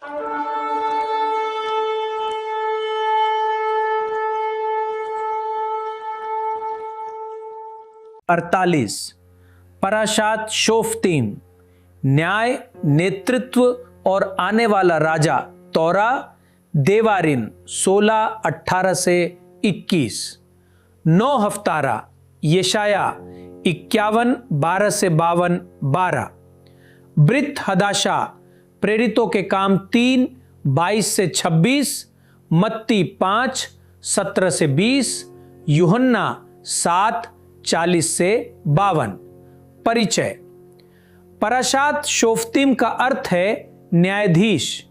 48 पराशात शोफ्तीम, न्याय, नेतृत्व और आने वाला राजा। तौरा देवारिन 16-18 से 21। 9 हफ्तारा यशाया 51-12 से 52-12। ब्रित हदाशा प्रेरितों के काम 3-22 से 26। मत्ती 5-17 से 20। यूहन्ना 7-40 से 52। परिचय। पराशात शोफ्तीम का अर्थ है न्यायाधीश।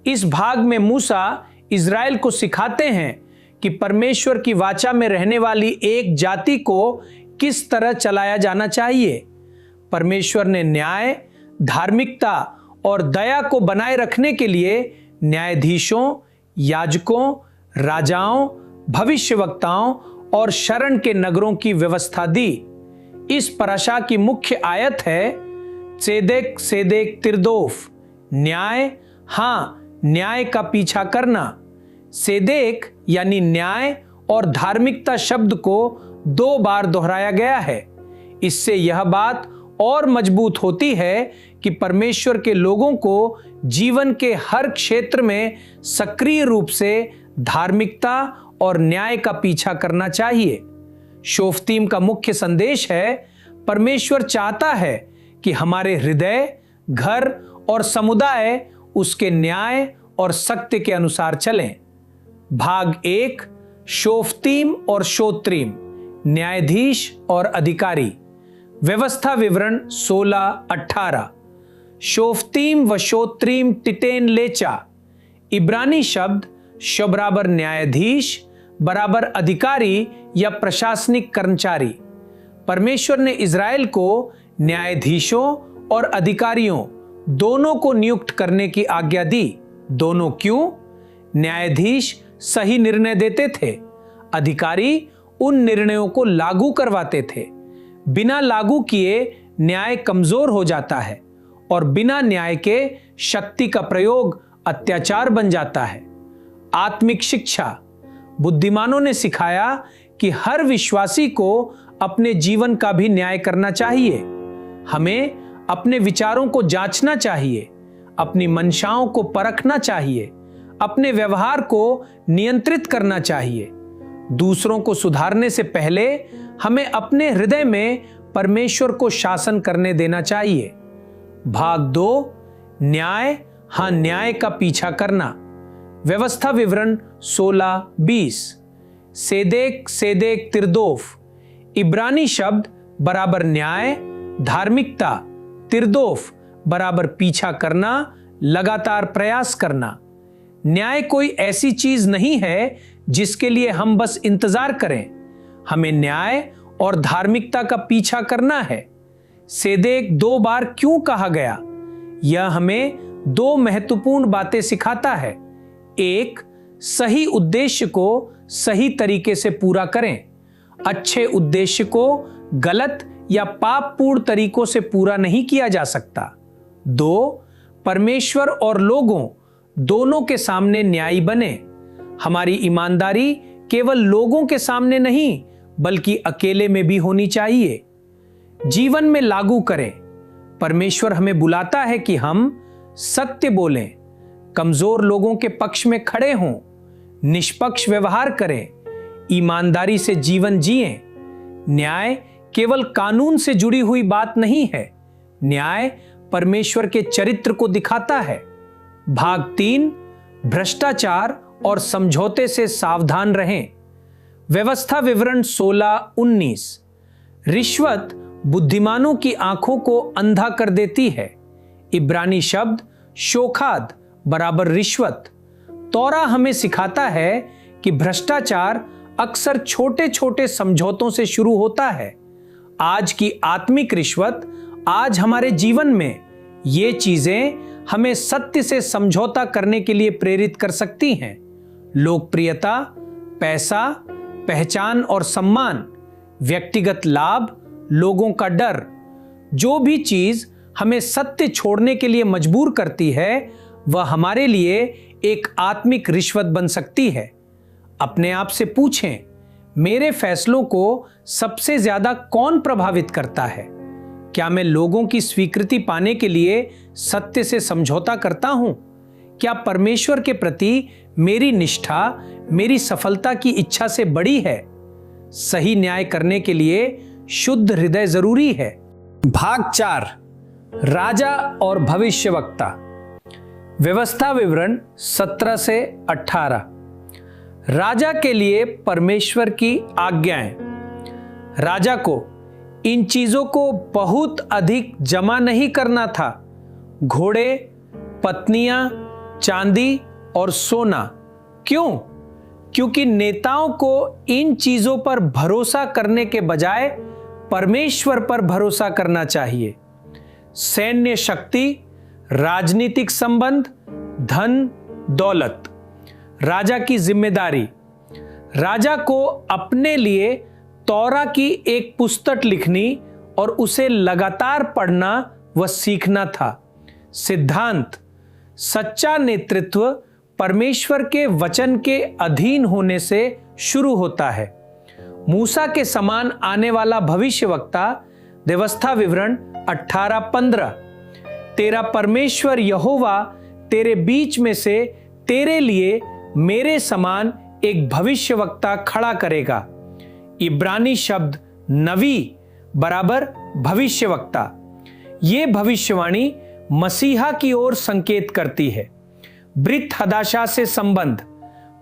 इस भाग में मूसा इज़राइल को सिखाते हैं कि परमेश्वर की वाचा में रहने वाली एक जाति को किस तरह चलाया जाना चाहिए। परमेश्वर ने न्याय, धार्मिकता और दया को बनाए रखने के लिए न्यायाधीशों, याजकों, राजाओं, भविष्यवक्ताओं और शरण के नगरों की व्यवस्था दी। इस पराशा की मुख्य आयत है सेदेक सेदेक तिरदोफ, न्याय, हाँ, न्याय का पीछा करना। सेदेक यानी न्याय और धार्मिकता शब्द को 2 बार दोहराया गया है। इससे यह बात और मजबूत होती है कि परमेश्वर के लोगों को जीवन के हर क्षेत्र में सक्रिय रूप से धार्मिकता और न्याय का पीछा करना चाहिए। शोफ्तीम का मुख्य संदेश है, परमेश्वर चाहता है कि हमारे हृदय, घर और समुदाय उसके न्याय और सत्य के अनुसार चलें। भाग 1 शोफ्तीम और शोत्रीम, न्यायाधीश और अधिकारी। व्यवस्था विवरण 16-18। शोफ्तीम व शोत्रीम टिटेन लेचा। इब्रानी शब्द श बराबर न्यायाधीश बराबर अधिकारी या प्रशासनिक कर्मचारी। परमेश्वर ने इज़राइल को न्यायाधीशों और अधिकारियों दोनों को नियुक्त करने की आज्ञा दी। दोनों क्यों? न्यायाधीश सही निर्णय देते थे, अधिकारी उन निर्णयों को लागू करवाते थे। बिना लागू किए न्याय कमजोर हो जाता है और बिना न्याय के शक्ति का प्रयोग अत्याचार बन जाता है। आत्मिक शिक्षा। बुद्धिमानों ने सिखाया कि हर विश्वासी को अपने जीवन का भी न्याय करना चाहिए। हमें अपने विचारों को जांचना चाहिए, अपनी मंशाओं को परखना चाहिए, अपने व्यवहार को नियंत्रित करना चाहिए। दूसरों को सुधारने से पहले हमें अपने हृदय में परमेश्वर को शासन करने देना चाहिए। भाग 2 न्याय, हाँ, न्याय का पीछा करना। व्यवस्था विवरण 16-20। सेदेक सेदेक तिरदोफ। इब्रानी शब्द बराबर न्याय, धार्मिकता, तिरदोफ बराबर पीछा करना, लगातार प्रयास करना। न्याय कोई ऐसी चीज नहीं है जिसके लिए हम बस इंतजार करें। हमें न्याय और धार्मिकता का पीछा करना है। सेदेक 2 बार क्यों कहा गया? यह हमें 2 महत्वपूर्ण बातें सिखाता है। एक, सही उद्देश्य को सही तरीके से पूरा करें। अच्छे उद्देश्य को गलत या पापपूर्ण तरीकों से पूरा नहीं किया जा सकता। 2, परमेश्वर और लोगों दोनों के सामने न्यायी बने। हमारी ईमानदारी केवल लोगों के सामने नहीं बल्कि अकेले में भी होनी चाहिए। जीवन में लागू करें। परमेश्वर हमें बुलाता है कि हम सत्य बोलें, कमजोर लोगों के पक्ष में खड़े हों, निष्पक्ष व्यवहार करें, ईमानदारी से जीवन जिएं। न्याय केवल कानून से जुड़ी हुई बात नहीं है, न्याय परमेश्वर के चरित्र को दिखाता है। भाग 3 भ्रष्टाचार और समझौते से सावधान रहें। व्यवस्था विवरण 16-19। रिश्वत बुद्धिमानों की आंखों को अंधा कर देती है। इब्रानी शब्द शोखाद बराबर रिश्वत। तौरा हमें सिखाता है कि भ्रष्टाचार अक्सर छोटे छोटे समझौतों से शुरू होता है। आज की आत्मिक रिश्वत आज हमारे जीवन में ये चीजें हमें सत्य से समझौता करने के लिए प्रेरित कर सकती हैं। लोकप्रियता, पैसा, पहचान और सम्मान, व्यक्तिगत लाभ, लोगों का डर, जो भी चीज हमें सत्य छोड़ने के लिए मजबूर करती है, वह हमारे लिए एक आत्मिक रिश्वत बन सकती है। अपने आप से पूछें, मेरे फैसलों को सबसे ज्यादा कौन प्रभावित करता है? क्या मैं लोगों की स्वीकृति पाने के लिए सत्य से समझौता करता हूं? क्या परमेश्वर के प्रति मेरी निष्ठा मेरी सफलता की इच्छा से बड़ी है? सही न्याय करने के लिए शुद्ध हृदय जरूरी है। भाग 4, राजा और भविष्यवक्ता। व्यवस्था विवरण 17 से 18। राजा के लिए परमेश्वर की आज्ञाएं। राजा को इन चीजों को बहुत अधिक जमा नहीं करना था। घोड़े, पत्नियां, चांदी और सोना। क्यों? क्योंकि नेताओं को इन चीजों पर भरोसा करने के बजाय परमेश्वर पर भरोसा करना चाहिए। सैन्य शक्ति, राजनीतिक संबंध, धन, दौलत। राजा की जिम्मेदारी। राजा को अपने लिए तौरा की एक पुस्तक लिखनी और उसे लगातार पढ़ना व सीखना था। सिद्धांत। सच्चा नेतृत्व परमेश्वर के वचन के अधीन होने से शुरू होता है। मूसा के समान आने वाला भविष्यवक्ता। व्यवस्था विवरण 18:15। तेरा परमेश्वर यहोवा तेरे बीच में से तेरे लिए मेरे समान एक भविष्यवक्ता खड़ा करेगा। इब्रानी शब्द नबी बराबर भविष्यवक्ता। ये भविष्यवाणी मसीहा की ओर संकेत करती है। ब्रित हदाशा से संबंध।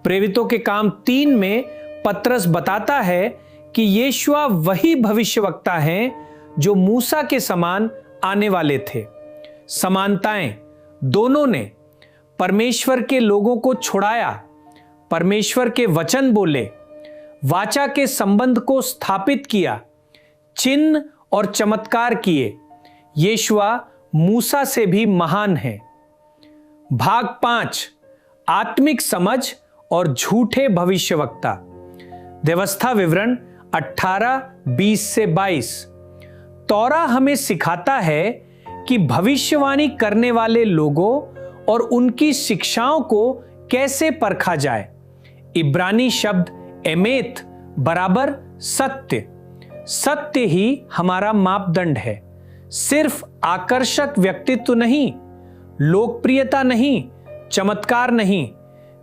प्रेरितों के काम 3 में पत्रस बताता है कि यीशुआ वही भविष्यवक्ता हैं जो मूसा के समान आने वाले थे। समानताएं। दोनों ने परमेश्वर के लोगों को छुड़ाया, परमेश्वर के वचन बोले, वाचा के संबंध को स्थापित किया, चिन्ह और चमत्कार किए। यीशुआ मूसा से भी महान है। भाग 5, आत्मिक समझ और झूठे भविष्यवक्ता। व्यवस्था विवरण 18:20 से 22। तौरा हमें सिखाता है कि भविष्यवाणी करने वाले लोगों और उनकी शिक्षाओं को कैसे परखा जाए। इब्रानी शब्द एमेत बराबर सत्य। सत्य ही हमारा मापदंड है। सिर्फ आकर्षक व्यक्तित्व नहीं, लोकप्रियता नहीं, चमत्कार नहीं।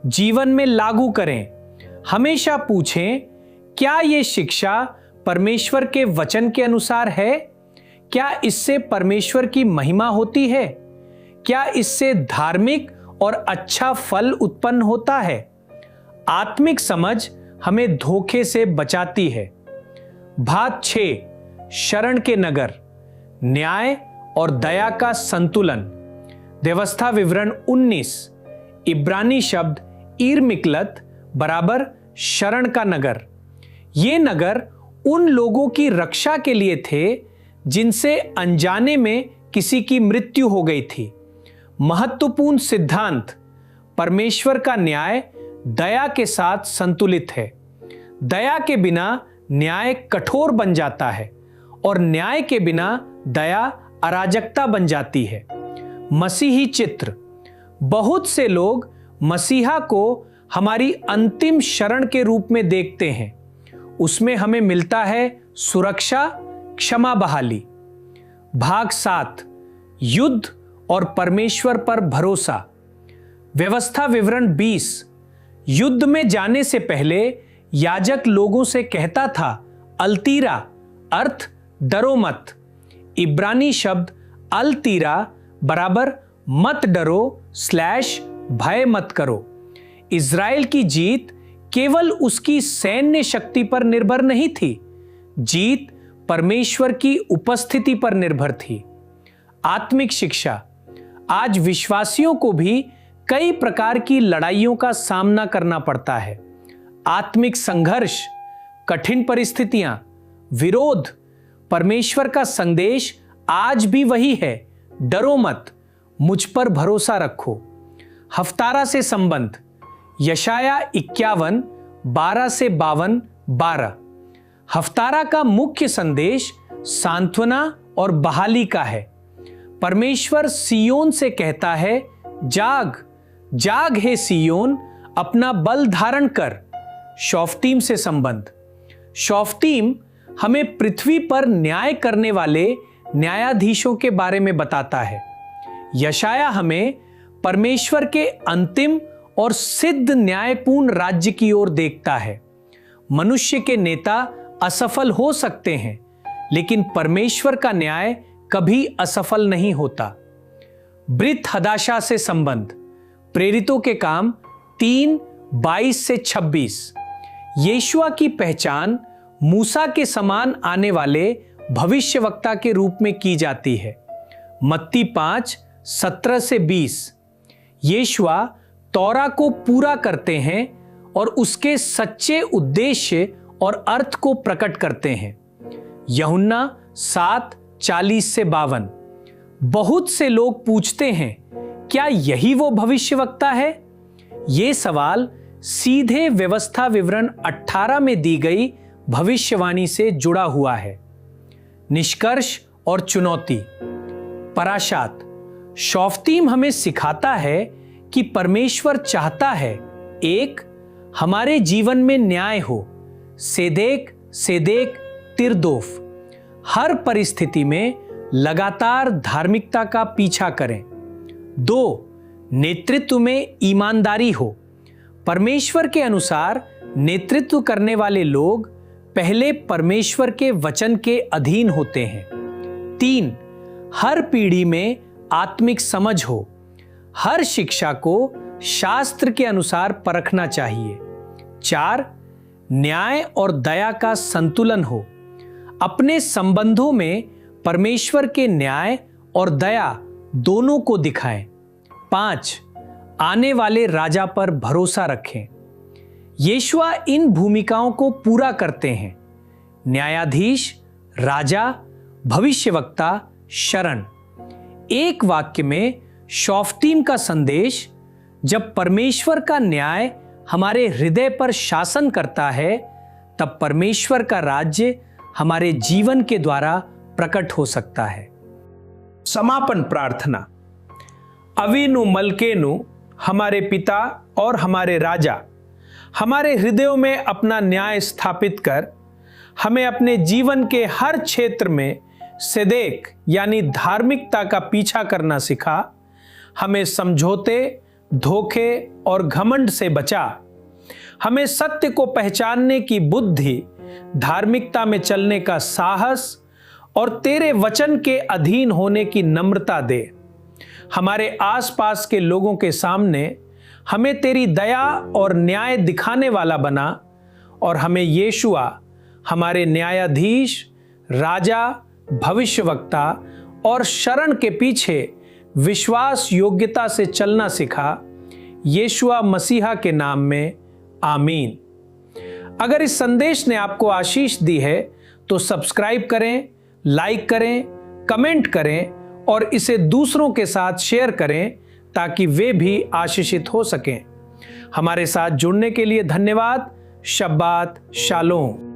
जीवन में लागू करें। हमेशा पूछें, क्या यह शिक्षा परमेश्वर के वचन के अनुसार है? क्या इससे परमेश्वर की महिमा होती है? क्या इससे धार्मिक और अच्छा फल उत्पन्न होता है? आत्मिक समझ हमें धोखे से बचाती है। भाग 6, शरण के नगर। न्याय और दया का संतुलन। व्यवस्था विवरण 19। इब्रानी शब्द ईर मिकलत बराबर शरण का नगर। ये नगर उन लोगों की रक्षा के लिए थे जिनसे अनजाने में किसी की मृत्यु हो गई थी। महत्वपूर्ण सिद्धांत। परमेश्वर का न्याय दया के साथ संतुलित है। दया के बिना न्याय कठोर बन जाता है और न्याय के बिना दया अराजकता बन जाती है। मसीही चित्र। बहुत से लोग मसीहा को हमारी अंतिम शरण के रूप में देखते हैं। उसमें हमें मिलता है सुरक्षा, क्षमा, बहाली। भाग 7, युद्ध और परमेश्वर पर भरोसा। व्यवस्था विवरण 20। युद्ध में जाने से पहले याजक लोगों से कहता था, अल्तीरा अर्थ डरो मत। इब्रानी शब्द अल्तीरा बराबर मत डरो / भय मत करो। इज़राइल की जीत केवल उसकी सैन्य शक्ति पर निर्भर नहीं थी। जीत परमेश्वर की उपस्थिति पर निर्भर थी। आत्मिक शिक्षा। आज विश्वासियों को भी कई प्रकार की लड़ाइयों का सामना करना पड़ता है। आत्मिक संघर्ष, कठिन परिस्थितियां, विरोध। परमेश्वर का संदेश आज भी वही है, डरो मत, मुझ पर भरोसा रखो। हफ्तारा से संबंध। यशाया 51 12 से 52 12। हफ्तारा का मुख्य संदेश सांत्वना और बहाली का है। परमेश्वर सियोन से कहता है, जाग जाग हे सियोन, अपना बल धारण कर। शोफ्तीम से संबंध। शोफ्तीम हमें पृथ्वी पर न्याय करने वाले न्यायाधीशों के बारे में बताता है। यशाया हमें परमेश्वर के अंतिम और सिद्ध न्यायपूर्ण राज्य की ओर देखता है। मनुष्य के नेता असफल हो सकते हैं, लेकिन परमेश्वर का न्याय कभी असफल नहीं होता। ब्रित हदाशा से संबंध। प्रेरितों के काम 3:22 से 26। यीशुआ की पहचान मूसा के समान आने वाले भविष्यवक्ता के रूप में की जाती है। मत्ती 5:17 से 20। यीशुआ तौरा को पूरा करते हैं और उसके सच्चे उद्देश्य और अर्थ को प्रकट करते हैं। यूहन्ना 7:40 से 52। बहुत से लोग पूछते हैं, क्या यही वो भविष्यवक्ता है? ये सवाल सीधे व्यवस्था विवरण 18 में दी गई भविष्यवाणी से जुड़ा हुआ है। निष्कर्ष और चुनौती। पराशात। शोफ्तीम हमें सिखाता है कि परमेश्वर चाहता है, एक, हमारे जीवन में न्याय हो, सेदेक सेदेक तिरदोफ। हर परिस्थिति में लगातार धार्मिकता का पीछा करें। 2, नेतृत्व में ईमानदारी हो। परमेश्वर के अनुसार नेतृत्व करने वाले लोग पहले परमेश्वर के वचन के अधीन होते हैं। 3, हर पीढ़ी में आत्मिक समझ हो। हर शिक्षा को शास्त्र के अनुसार परखना चाहिए। 4, न्याय और दया का संतुलन हो। अपने संबंधों में परमेश्वर के न्याय और दया दोनों को दिखाएं। 5, आने वाले राजा पर भरोसा रखें। यीशुआ इन भूमिकाओं को पूरा करते हैं। न्यायाधीश, राजा, भविष्यवक्ता, शरण। एक वाक्य में शोफ्तीम का संदेश, जब परमेश्वर का न्याय हमारे हृदय पर शासन करता है, तब परमेश्वर का राज्य हमारे जीवन के द्वारा प्रकट हो सकता है। समापन प्रार्थना। अवीनु मलकेनु, हमारे पिता और हमारे राजा, हमारे हृदयों में अपना न्याय स्थापित कर हमें अपने जीवन के हर क्षेत्र में सेदेक यानी धार्मिकता का पीछा करना सिखा। हमें समझौते, धोखे और घमंड से बचा। हमें सत्य को पहचानने की बुद्धि, धार्मिकता में चलने का साहस और तेरे वचन के अधीन होने की नम्रता दे। हमारे आसपास के लोगों के सामने हमें तेरी दया और न्याय दिखाने वाला बना और हमें यीशुआ, हमारे न्यायाधीश, राजा, भविष्यवक्ता और शरण के पीछे विश्वास योग्यता से चलना सिखा। यीशुआ मसीहा के नाम में, आमीन। अगर इस संदेश ने आपको आशीष दी है तो सब्सक्राइब करें, लाइक करें, कमेंट करें और इसे दूसरों के साथ शेयर करें ताकि वे भी आशीषित हो सकें। हमारे साथ जुड़ने के लिए धन्यवाद। शब्बात शालोम।